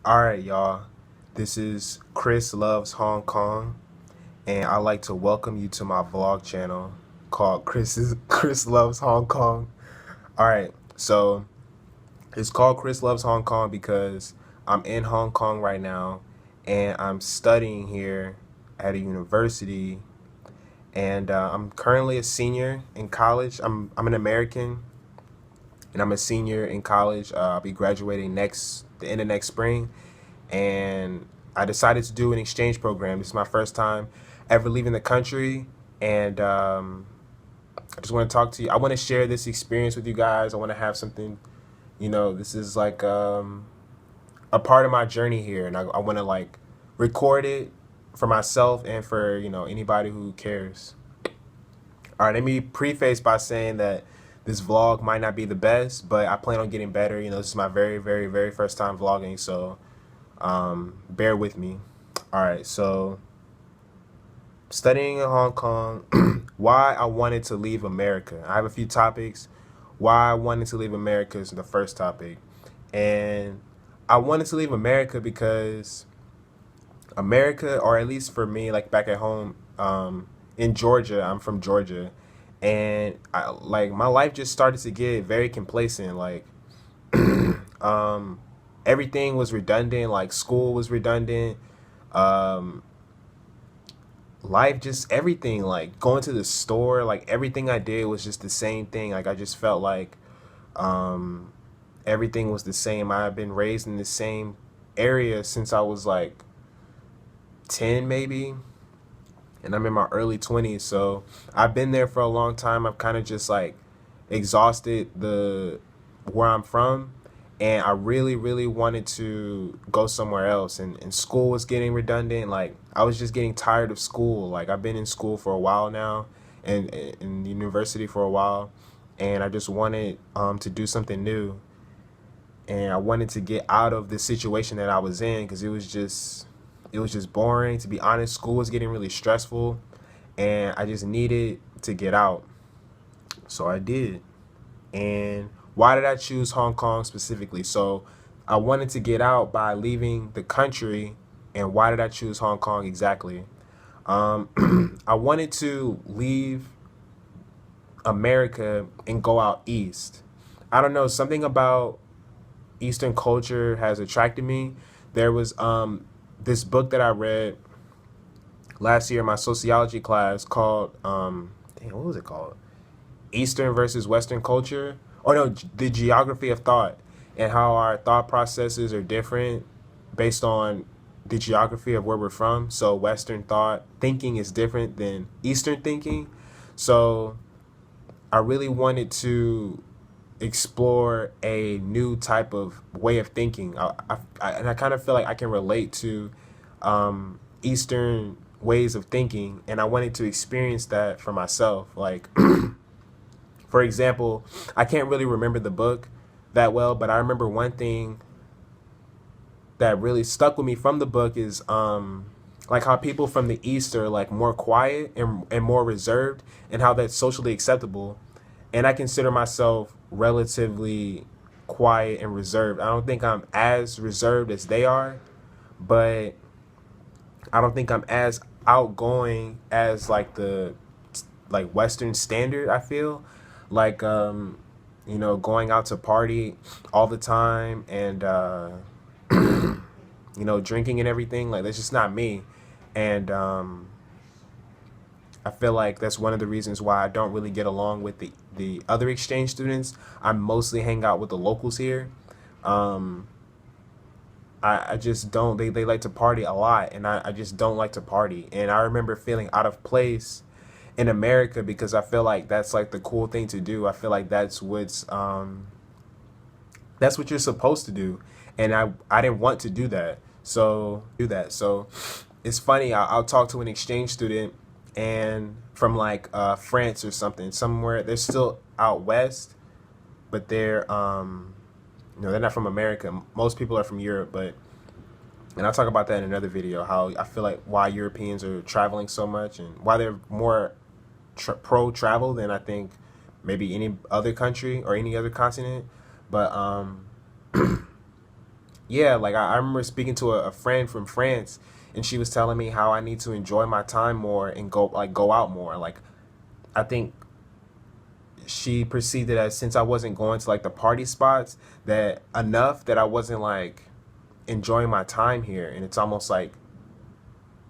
All right, y'all. This is Chris Loves Hong Kong, and I'd like to welcome you to my vlog channel called Chris Loves Hong Kong. All right, so it's called Chris Loves Hong Kong because I'm in Hong Kong right now, and I'm studying here at a university, and I'm currently a senior in college. I'm an American, and I'm a senior in college. I'll be graduating the end of next spring, and I decided to do an exchange program. This is my first time ever leaving the country, and I just want to talk to you. I want to share this experience with you guys. I want to have something, this is like a part of my journey here, and I want to like record it for myself and for anybody who cares. All right, let me preface by saying that this vlog might not be the best, but I plan on getting better. This is my very, very, very first time vlogging, so bear with me. All right, so studying in Hong Kong, why I wanted to leave America. I have a few topics. Why I wanted to leave America is the first topic. And I wanted to leave America because America, or at least for me, like back at home, in Georgia, I'm from Georgia, and my life just started to get very complacent. Like, um, everything was redundant. Like school was redundant. Um, Life, just everything, like going to the store, like everything I did was just the same thing. Like I just felt like um, everything was the same. I have been raised in the same area since I was like 10 maybe, and I'm in my early 20s, so I've been there for a long time. I've kind of just like exhausted the where I'm from, and I really, really wanted to go somewhere else. And school was getting redundant. Like I was just getting tired of school. Like I've been in school for a while now, and in university for a while, and I just wanted to do something new, and I wanted to get out of the situation that I was in because it was just boring. To be honest, school was getting really stressful, and I just needed to get out. So I did. And why did I choose Hong Kong specifically? So I wanted to get out by leaving the country. And why did I choose Hong Kong exactly? I wanted to leave America and go out east. I don't know, something about Eastern culture has attracted me. There was this book that I read last year in my sociology class called what was it called? Eastern versus Western culture, or no, the geography of thought, and how our thought processes are different based on the geography of where we're from. So Western thought thinking is different than Eastern thinking. So I really wanted to explore a new type of way of thinking. And I kind of feel like I can relate to Eastern ways of thinking, and I wanted to experience that for myself. Like, for example, I can't really remember the book that well, but I remember one thing that really stuck with me from the book is like how people from the East are like more quiet and more reserved, and how that's socially acceptable. And I consider myself relatively quiet and reserved. I don't think I'm as reserved as they are, but I don't think I'm as outgoing as like the like Western standard. I feel like going out to party all the time, and drinking and everything. Like that's just not me, and I feel like that's one of the reasons why I don't really get along with the other exchange students. I mostly hang out with the locals here. Um, I just don't. They like to party a lot, and I just don't like to party. And I remember feeling out of place in America because I feel like that's like the cool thing to do. I feel like that's what you're supposed to do, and I didn't want to do that. So it's funny. I'll talk to an exchange student and from like France or something, somewhere they're still out west, but they're not from America. Most people are from Europe, but and I'll talk about that in another video. How I feel like why Europeans are traveling so much and why they're more pro travel than I think maybe any other country or any other continent. But Yeah, like I remember speaking to a friend from France, and she was telling me how I need to enjoy my time more and go out more. Like I think she perceived it as, since I wasn't going to like the party spots that enough, that I wasn't like enjoying my time here. And it's almost like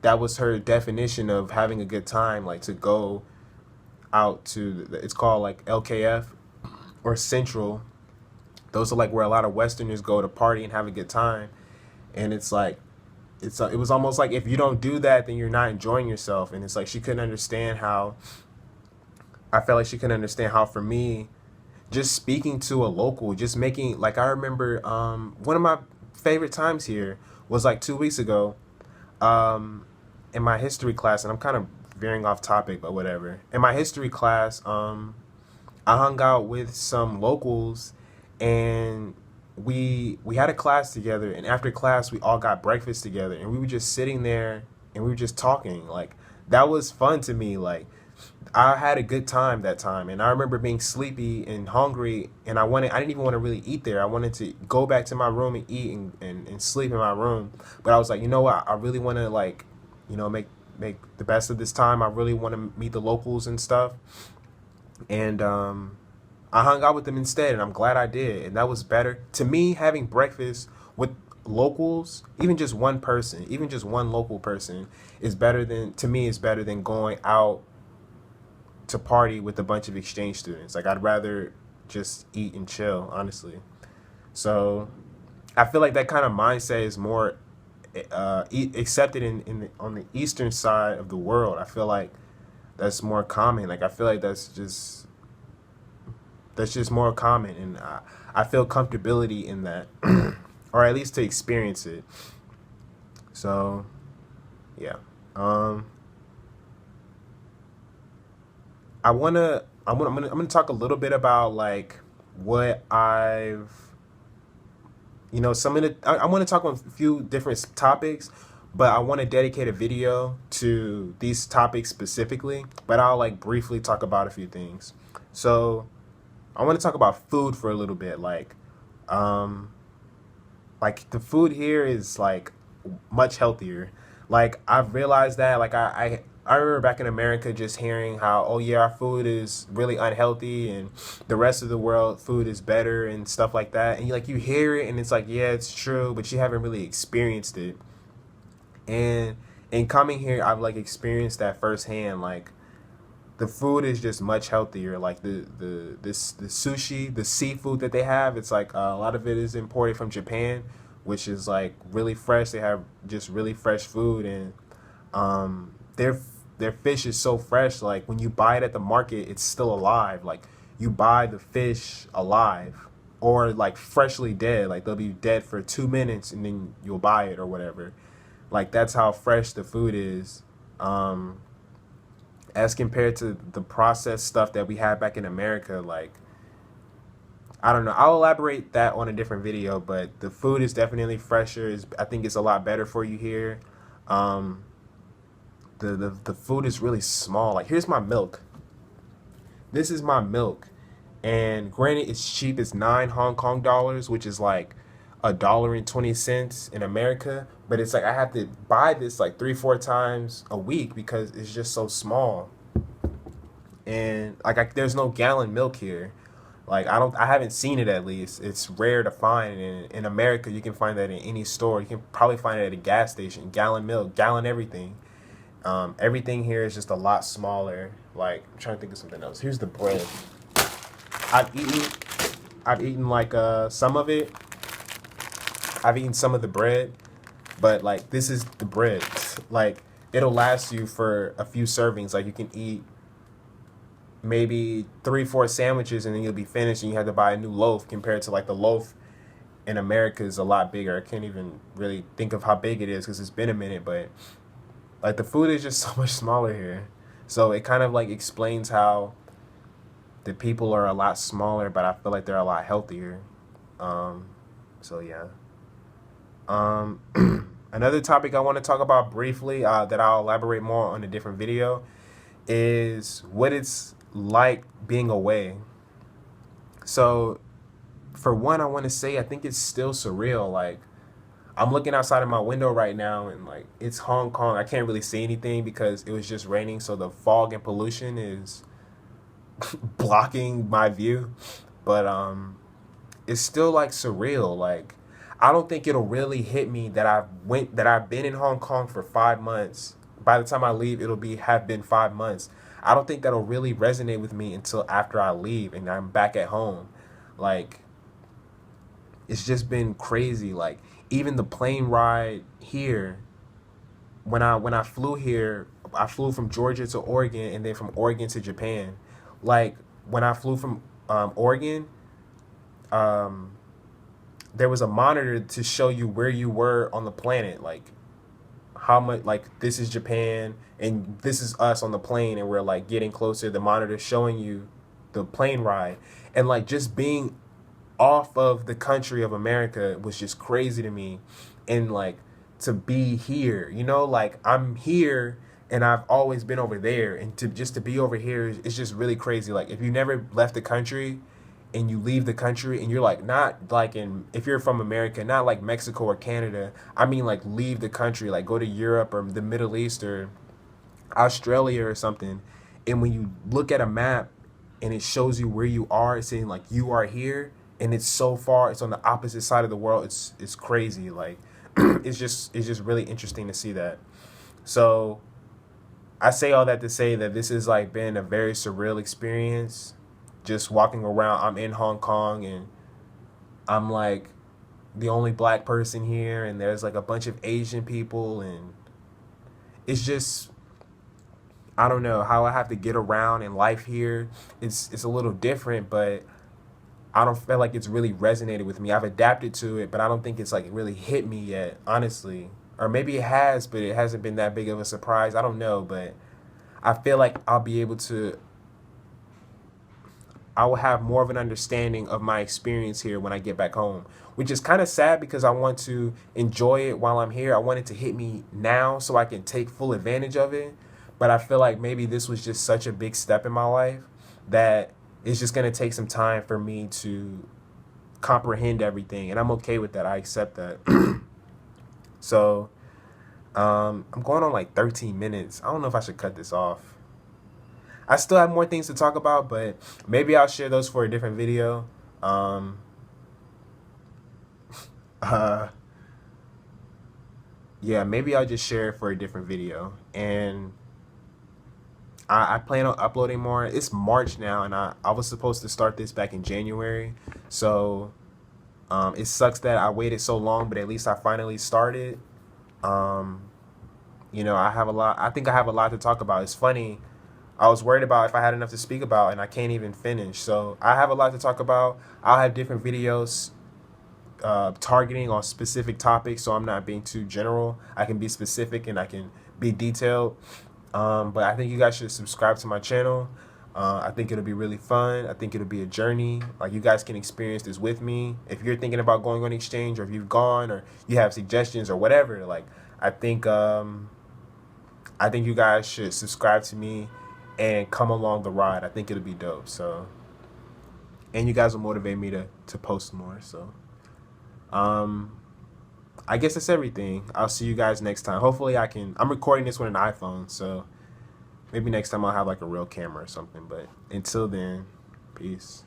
that was her definition of having a good time, like to go out to, it's called like LKF or Central. Those are like where a lot of Westerners go to party and have a good time. And it's like it was almost like if you don't do that, then you're not enjoying yourself. And it's like she couldn't understand how, I felt like she couldn't understand how, for me, just speaking to a local, just making, like, I remember one of my favorite times here was like 2 weeks ago, um, in my history class. And I'm kind of veering off topic, but whatever. In my history class, I hung out with some locals, and we had a class together. And after class, we all got breakfast together, and we were just sitting there and we were just talking. Like that was fun to me. Like I had a good time that time, and I remember being sleepy and hungry, and I didn't even want to really eat there. I wanted to go back to my room and eat and sleep in my room. But I was like, you know what? I really want to, like, make the best of this time. I really want to meet the locals and stuff. And I hung out with them instead, and I'm glad I did. And that was better to me. Having breakfast with locals, even just one person, even just one local person, is better than, to me, is better than going out to party with a bunch of exchange students. Like I'd rather just eat and chill, honestly. So I feel like that kind of mindset is more accepted on the eastern side of the world. I feel like that's more common. Like I feel like that's just more common, and I feel comfortability in that, or at least to experience it. So yeah, um, I'm gonna talk a little bit about like what I've, some of the, I want to talk on a few different topics, but I want to dedicate a video to these topics specifically. But I'll like briefly talk about a few things. So I want to talk about food for a little bit. Um, like the food here is like much healthier. Like I've realized that. Like I remember back in America just hearing how, oh yeah, our food is really unhealthy, and the rest of the world food is better and stuff like that. And you hear it, and it's like, yeah, it's true, but you haven't really experienced it. And in coming here, I've like experienced that firsthand. Like the food is just much healthier. Like the sushi, the seafood that they have, it's like a lot of it is imported from Japan, which is like really fresh. They have just really fresh food, and their fish is so fresh. Like when you buy it at the market, it's still alive. Like you buy the fish alive, or like freshly dead. Like they'll be dead for 2 minutes, and then you'll buy it or whatever. Like that's how fresh the food is. Um, as compared to the processed stuff that we had back in America. Like I don't know. I'll elaborate that on a different video, but the food is definitely fresher. I think it's a lot better for you here. Um, the food is really small. Like here's my milk. This is my milk, and granted, it's cheap. It's $9 Hong Kong, which is like $1.20 in America. But it's like I have to buy this like 3-4 times a week because it's just so small. And like there's no gallon milk here. Like I haven't seen it, at least. It's rare to find. In America, you can find that in any store. You can probably find it at a gas station. Gallon milk, gallon everything. Everything here is just a lot smaller. Like I'm trying to think of something else. Here's the bread. I've eaten I've eaten like some of it. I've eaten some of the bread, but like this is the bread. Like it'll last you for a few servings. Like you can eat maybe 3-4 sandwiches, and then you'll be finished, and you have to buy a new loaf, compared to like the loaf in America is a lot bigger. I can't even really think of how big it is because it's been a minute, but like the food is just so much smaller here. So it kind of like explains how the people are a lot smaller, but I feel like they're a lot healthier. Um, so yeah. Um, Another topic I want to talk about briefly, that I'll elaborate more on a different video, is what it's like being away. So, for one, I want to say I think it's still surreal. Like, I'm looking outside of my window right now, and like it's Hong Kong. I can't really see anything because it was just raining, so the fog and pollution is blocking my view. But it's still like surreal. Like I don't think it'll really hit me that I've been in Hong Kong for 5 months. By the time I leave, it'll be have been 5 months. I don't think that'll really resonate with me until after I leave and I'm back at home. Like it's just been crazy. Like even the plane ride here, when I flew here, I flew from Georgia to Oregon and then from Oregon to Japan. Like when I flew from Oregon, um, there was a monitor to show you where you were on the planet, like how much, like this is Japan and this is us on the plane, and we're like getting closer. The monitor showing you the plane ride, and like just being off of the country of America was just crazy to me. And like to be here, like I'm here and I've always been over there, and to be over here is just really crazy. Like if you never left the country and you leave the country and you're like not like in if you're from America, not like Mexico or Canada, I mean like leave the country, like go to Europe or the Middle East or Australia or something, and when you look at a map and it shows you where you are, it's saying like you are here, and it's so far, it's on the opposite side of the world. It's crazy. Like it's just really interesting to see that. So I say all that to say that this has like been a very surreal experience. Just walking around, I'm in Hong Kong and I'm like the only black person here, and there's like a bunch of Asian people, and it's just I don't know how I have to get around in life here. It's a little different, but I don't feel like it's really resonated with me. I've adapted to it, but I don't think it's like really hit me yet, honestly. Or maybe it has, but it hasn't been that big of a surprise. I don't know, but I feel like I will have more of an understanding of my experience here when I get back home, which is kind of sad because I want to enjoy it while I'm here. I want it to hit me now so I can take full advantage of it. But I feel like maybe this was just such a big step in my life that it's just going to take some time for me to comprehend everything. And I'm okay with that. I accept that. So I'm going on like 13 minutes. I don't know if I should cut this off. I still have more things to talk about, but maybe I'll share those for a different video. Um, uh, yeah, maybe I'll just share it for a different video. And I plan on uploading more. It's March now, and I was supposed to start this back in January. So it sucks that I waited so long, but at least I finally started. Um, I have a lot. I think I have a lot to talk about. It's funny. I was worried about if I had enough to speak about, and I can't even finish. So I have a lot to talk about. I'll have different videos targeting on specific topics, so I'm not being too general. I can be specific and I can be detailed. But I think you guys should subscribe to my channel. I think it'll be really fun. I think it'll be a journey. Like you guys can experience this with me. If you're thinking about going on exchange, or if you've gone, or you have suggestions or whatever, like I think you guys should subscribe to me and come along the ride. I think it'll be dope. So, and you guys will motivate me to post more. So, I guess that's everything. I'll see you guys next time. Hopefully I'm recording this with an iPhone, so maybe next time I'll have like a real camera or something. But until then, peace.